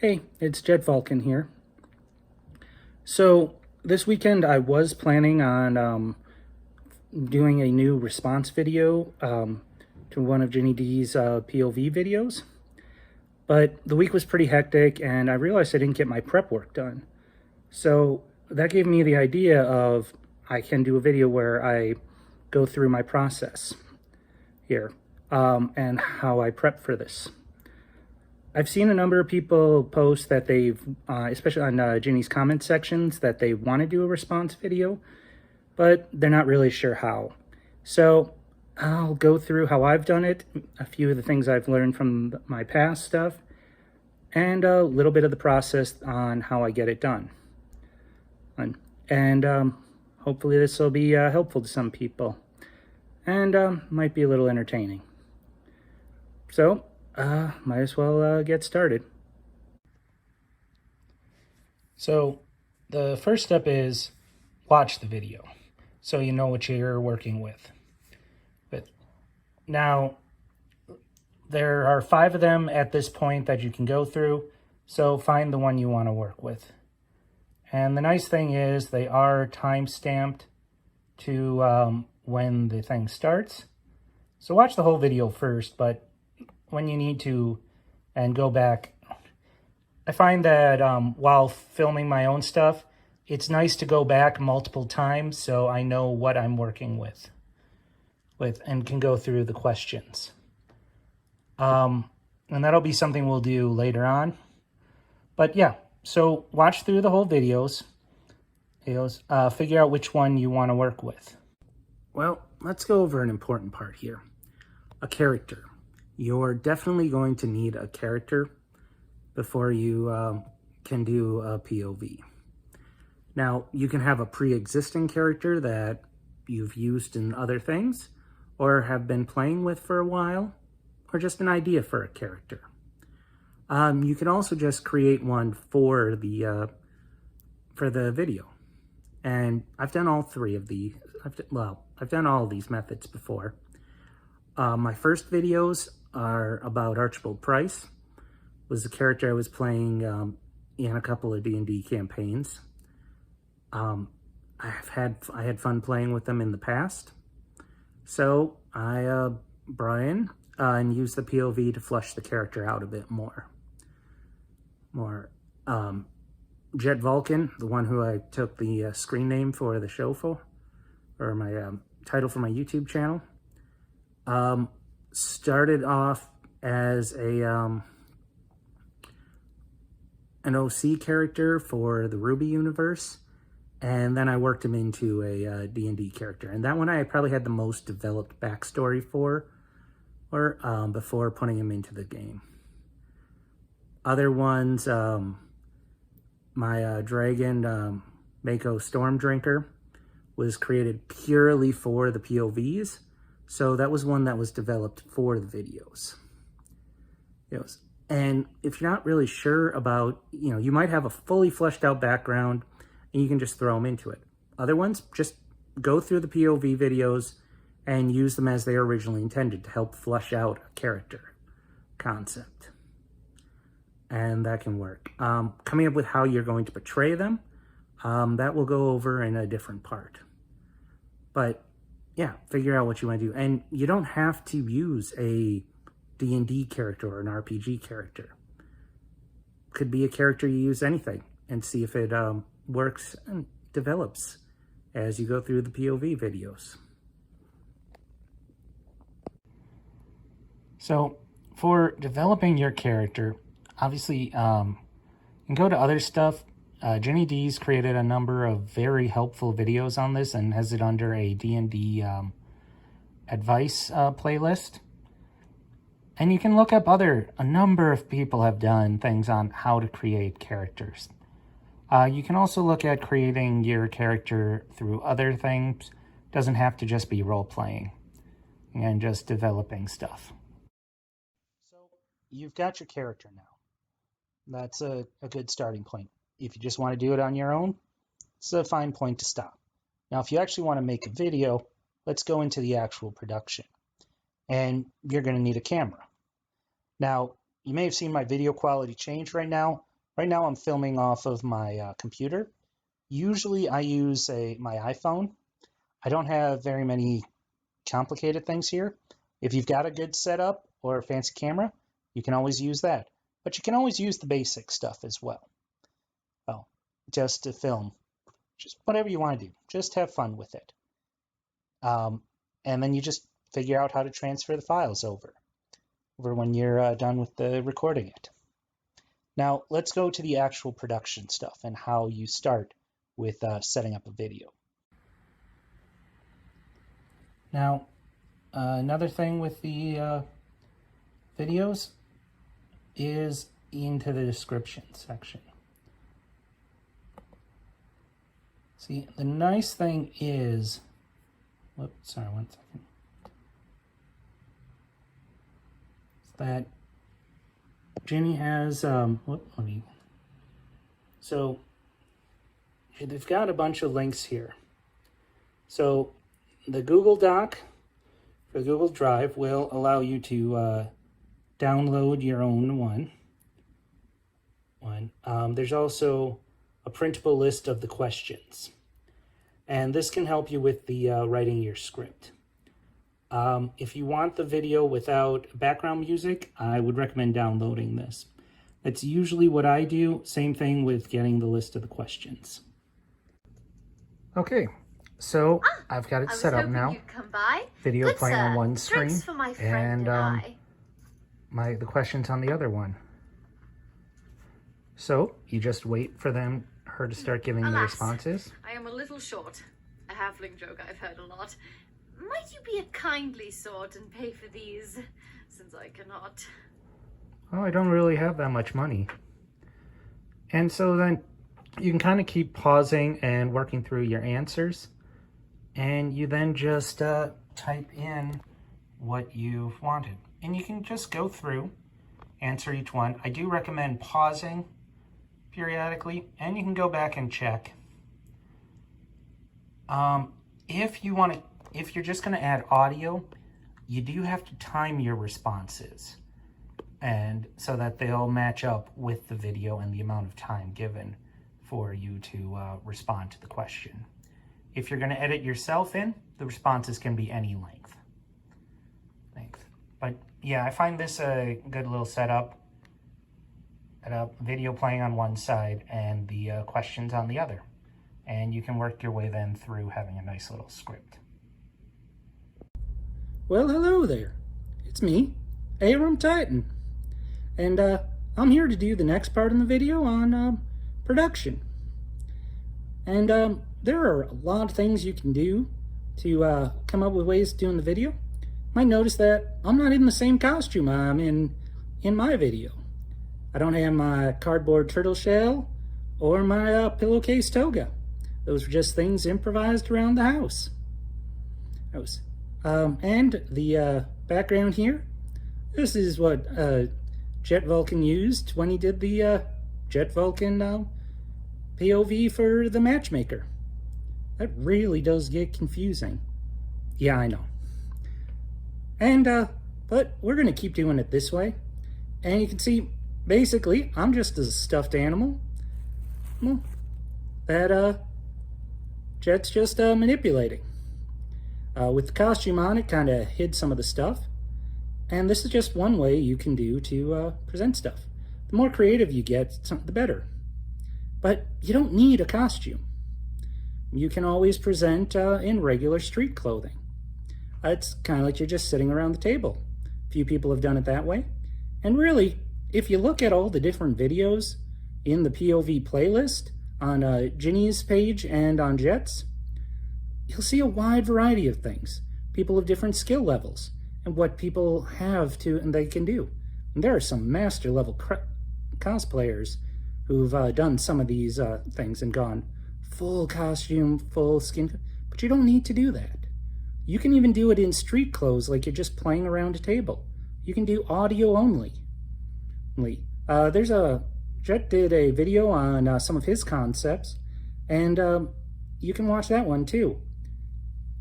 Hey, it's Jed Vulcan here. So this weekend I was planning on doing a new response video to one of Ginny D's POV videos, but the week was pretty hectic and I realized I didn't get my prep work done. So that gave me the idea of I can do a video where I go through my process here and how I prep for this. I've seen a number of people post that they've, especially on Ginny's comment sections, that they want to do a response video, but they're not really sure how. So I'll go through how I've done it, a few of the things I've learned from my past stuff, and a little bit of the process on how I get it done. And hopefully this will be helpful to some people, and might be a little entertaining. So, might as well get started. So the first step is watch the video so you know what you're working with. But now there are 5 of them at this point that you can go through, so find the one you want to work with. And the nice thing is they are time stamped to when the thing starts. So watch the whole video first, but when you need to and go back, I find that while filming my own stuff, it's nice to go back multiple times so I know what I'm working with and can go through the questions. And that'll be something we'll do later on. But yeah, so watch through the whole videos, figure out which one you want to work with. Well, let's go over an important part here. A character. You're definitely going to need a character before you can do a POV. Now, you can have a pre-existing character that you've used in other things or have been playing with for a while, or just an idea for a character. You can also just create one for the video. And I've done all 3 of these. I've done all of these methods before. My first videos are about Archibald Price. Was the character I was playing in a couple of D&D campaigns. I had fun playing with them in the past, so I brought in and used the POV to flush the character out a bit more. Jet Vulcan, the one who I took the screen name for the show for, or my title for my YouTube channel, started off as an OC character for the Ruby universe, and then I worked him into a D&D character. And that one I probably had the most developed backstory for, or before putting him into the game. Other ones, my dragon, Mako Stormdrinker, was created purely for the POVs. So that was one that was developed for the videos. And if you're not really sure about, you might have a fully fleshed out background and you can just throw them into it. Other ones, just go through the POV videos and use them as they are originally intended to help flesh out a character concept. And that can work. Coming up with how you're going to portray them, that will go over in a different part. But yeah, figure out what you want to do. And you don't have to use a D&D character or an RPG character. Could be a character you use anything and see if it works and develops as you go through the POV videos. So for developing your character, obviously you can go to other stuff. Ginny D's created a number of very helpful videos on this and has it under a D&D advice playlist. And you can look up a number of people have done things on how to create characters. You can also look at creating your character through other things. Doesn't have to just be role-playing and just developing stuff. So you've got your character now. That's a good starting point. If you just want to do it on your own, it's a fine point to stop. Now, if you actually want to make a video, let's go into the actual production. And you're going to need a camera. Now, you may have seen my video quality change right now. Right now I'm filming off of my computer. Usually I use my iPhone. I don't have very many complicated things here. If you've got a good setup or a fancy camera, you can always use that. But you can always use the basic stuff as well. Oh, just to film. Just whatever you want to do. Just have fun with it. And then you just figure out how to transfer the files over when you're done with the recording it. Now, let's go to the actual production stuff and how you start with setting up a video. Now, another thing with the videos is into the description section. See, the nice thing is, whoops, sorry, 1 second. Is that Ginny has, so they've got a bunch of links here. So the Google Doc for Google Drive will allow you to download your own one. There's also a printable list of the questions. And this can help you with the writing your script. If you want the video without background music, I would recommend downloading this. That's usually what I do. Same thing with getting the list of the questions. Okay, so I've got it set up now. Video Good playing sir. on one screen, Drinks for my friend and I. the questions on the other one. So you just wait for her to start giving the responses. I am a little short. A halfling joke I've heard a lot. Might you be a kindly sort and pay for these, since I cannot? Oh, I don't really have that much money. And so then you can kind of keep pausing and working through your answers. And you then just type in what you've wanted. And you can just go through, answer each one. I do recommend pausing periodically, and you can go back and check. If you're just going to add audio, you do have to time your responses, and so that they'll match up with the video and the amount of time given for you to respond to the question. If you're going to edit yourself in, the responses can be any length. But yeah, I find this a good little setup. Video playing on one side and the questions on the other. And you can work your way then through having a nice little script. Well, hello there. It's me, Aram Titan. And I'm here to do the next part of the video on production. And there are a lot of things you can do to come up with ways of doing the video. You might notice that I'm not in the same costume I'm in my video. I don't have my cardboard turtle shell or my pillowcase toga. Those are just things improvised around the house. And the background here, this is what Jet Vulcan used when he did the Jet Vulcan POV for the matchmaker. That really does get confusing. Yeah, I know. And, but we're going to keep doing it this way. And you can see, basically, I'm just a stuffed animal. Well, that Jet's just manipulating. With the costume on, it kind of hid some of the stuff. And this is just one way you can do to present stuff. The more creative you get, the better. But you don't need a costume. You can always present in regular street clothing. It's kind of like you're just sitting around the table. A few people have done it that way. And really, if you look at all the different videos in the POV playlist on Ginny's page and on Jet's, you'll see a wide variety of things. People of different skill levels and what people have to and they can do. And there are some master level cosplayers who've done some of these things and gone full costume, full skin, but you don't need to do that. You can even do it in street clothes like you're just playing around a table. You can do audio only. Jet did a video on some of his concepts, and you can watch that one too.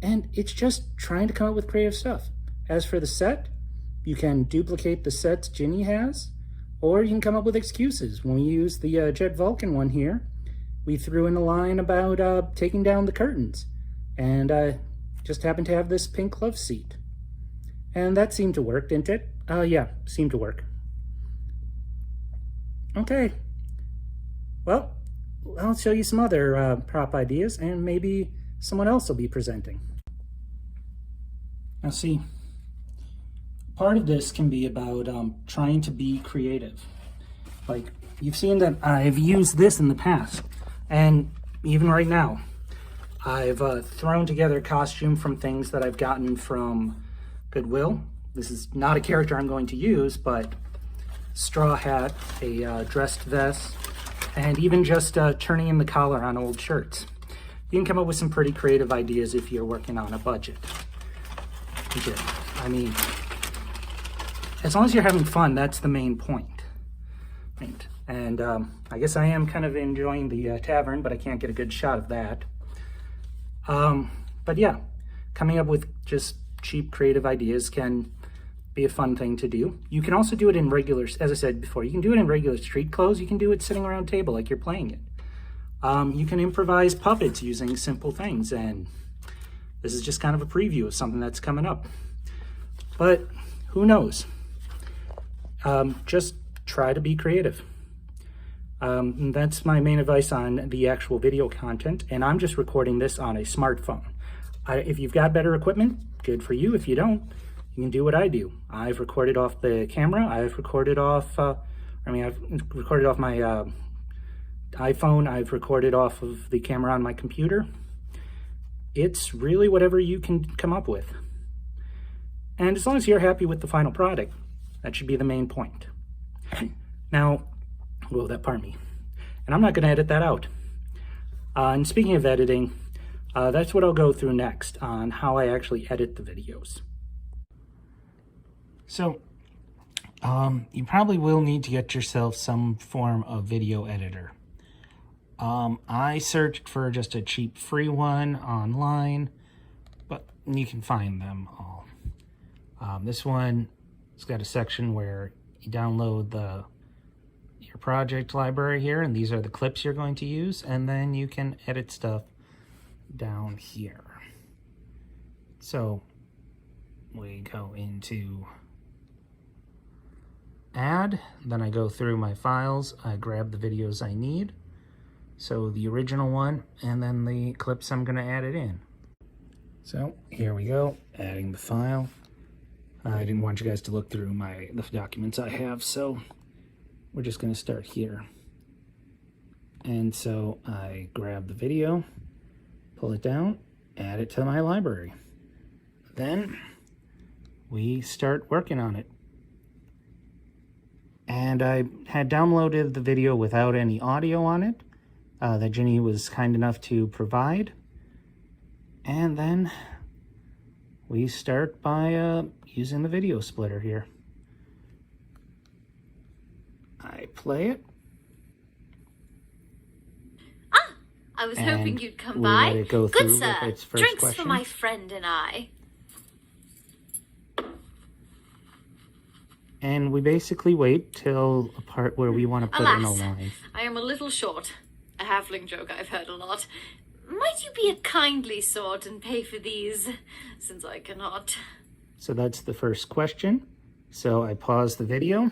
And it's just trying to come up with creative stuff. As for the set, you can duplicate the sets Ginny has. Or you can come up with excuses. When we use the Jet Vulcan one here, we threw in a line about taking down the curtains. And I just happened to have this pink love seat. And that seemed to work, didn't it? Yeah, seemed to work. Okay. Well, I'll show you some other prop ideas, and maybe someone else will be presenting. Now see, part of this can be about trying to be creative. Like, you've seen that I've used this in the past, and even right now, I've thrown together a costume from things that I've gotten from Goodwill. This is not a character I'm going to use, but straw hat, a dressed vest, and even just turning in the collar on old shirts. You can come up with some pretty creative ideas if you're working on a budget. I mean, as long as you're having fun, that's the main point. And I guess I am kind of enjoying the tavern, but I can't get a good shot of that. But yeah, coming up with just cheap creative ideas can be a fun thing to do. You can also do it in regular, as I said before, you can do it in regular street clothes. You can do it sitting around a table like you're playing it. You can improvise puppets using simple things, and this is just kind of a preview of something that's coming up. But who knows? Just try to be creative. That's my main advice on the actual video content, and I'm just recording this on a smartphone. If you've got better equipment, good for you. If you don't, you can do what I do. I've recorded off the camera. I've recorded off, I've recorded off my iPhone. I've recorded off of the camera on my computer. It's really whatever you can come up with. And as long as you're happy with the final product, that should be the main point. Now, pardon me. And I'm not going to edit that out. And speaking of editing, that's what I'll go through next on how I actually edit the videos. So, you probably will need to get yourself some form of video editor. I searched for just a cheap free one online, but you can find them all. This one has got a section where you download your project library here, and these are the clips you're going to use, and then you can edit stuff down here. So we go into add, then I go through my files, I grab the videos I need, so the original one, and then the clips I'm going to add it in. So here we go, adding the file. I didn't want you guys to look through the documents I have, so we're just going to start here. And so I grab the video, pull it down, add it to my library. Then we start working on it. And I had downloaded the video without any audio on it that Ginny was kind enough to provide. And then we start by using the video splitter here. I play it. I was hoping you'd come by. Let it go Good through sir, with its first drinks question. for my friend and I. And we basically wait till a part where we want to put in a line. I am a little short. A halfling joke I've heard a lot. Might you be a kindly sort and pay for these, since I cannot? So that's the first question. So I pause the video,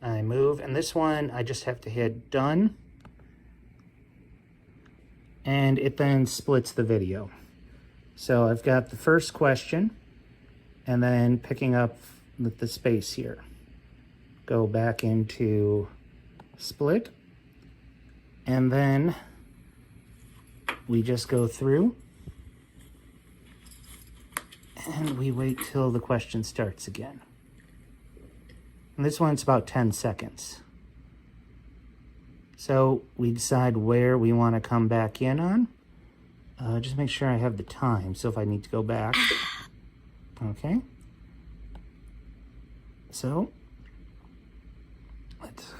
I move, and this one I just have to hit done. And it then splits the video. So I've got the first question, and then picking up with the space here. Go back into split, and then we just go through and we wait till the question starts again. And this one's about 10 seconds. So we decide where we want to come back in on. Just make sure I have the time, so if I need to go back. Okay. So let's...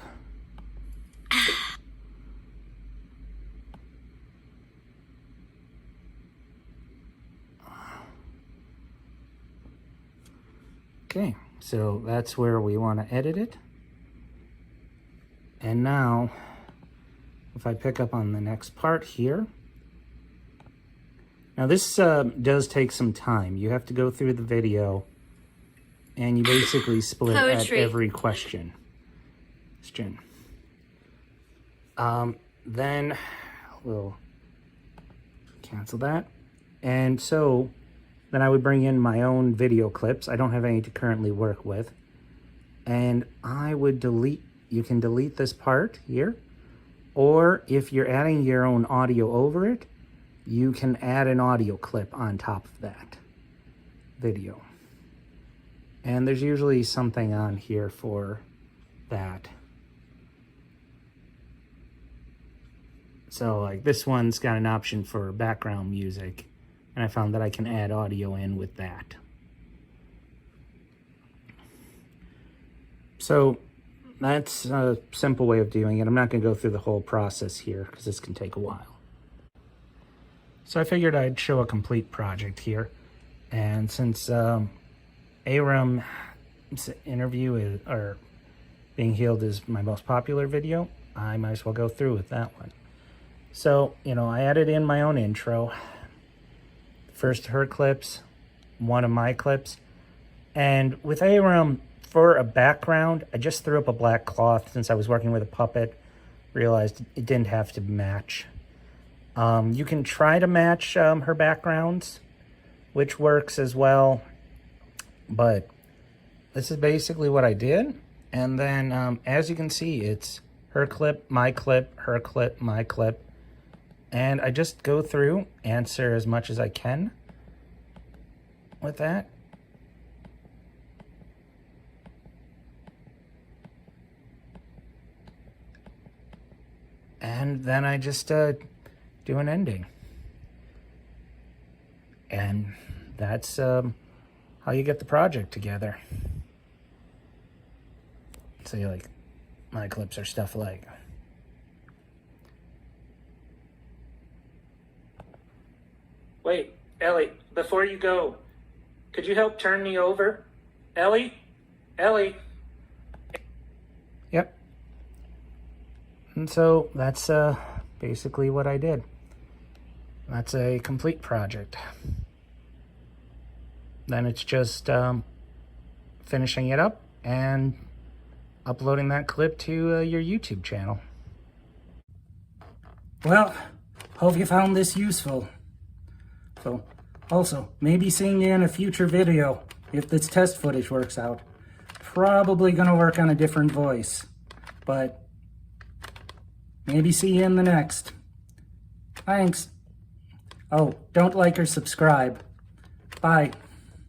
Okay, so that's where we want to edit it. And now, if I pick up on the next part here, now this does take some time. You have to go through the video and you basically split Poetry. at every question. Then we'll cancel that. And so then I would bring in my own video clips. I don't have any to currently work with. And I would delete, you can delete this part here. Or if you're adding your own audio over it, you can add an audio clip on top of that video. And there's usually something on here for that. So like this one's got an option for background music, and I found that I can add audio in with that. So that's a simple way of doing it. I'm not going to go through the whole process here because this can take a while. So I figured I'd show a complete project here. And since Aram's interview is, or Being Healed is my most popular video, I might as well go through with that one. So, you know, I added in my own intro. First her clips, one of my clips. And with Aram, for a background, I just threw up a black cloth since I was working with a puppet. Realized it didn't have to match. You can try to match her backgrounds, which works as well. But this is basically what I did. And then, as you can see, it's her clip, my clip, her clip, my clip. And I just go through, answer as much as I can with that. And then I just do an ending. And that's how you get the project together. So like, my clips are stuff like, wait, Ellie, before you go, could you help turn me over? Ellie? Ellie? Yep. And so that's basically what I did. That's a complete project. Then it's just finishing it up and uploading that clip to your YouTube channel. Well, hope you found this useful. So, also, maybe seeing you in a future video if this test footage works out. Probably gonna work on a different voice, but maybe see you in the next. Thanks. Oh, don't like or subscribe. Bye.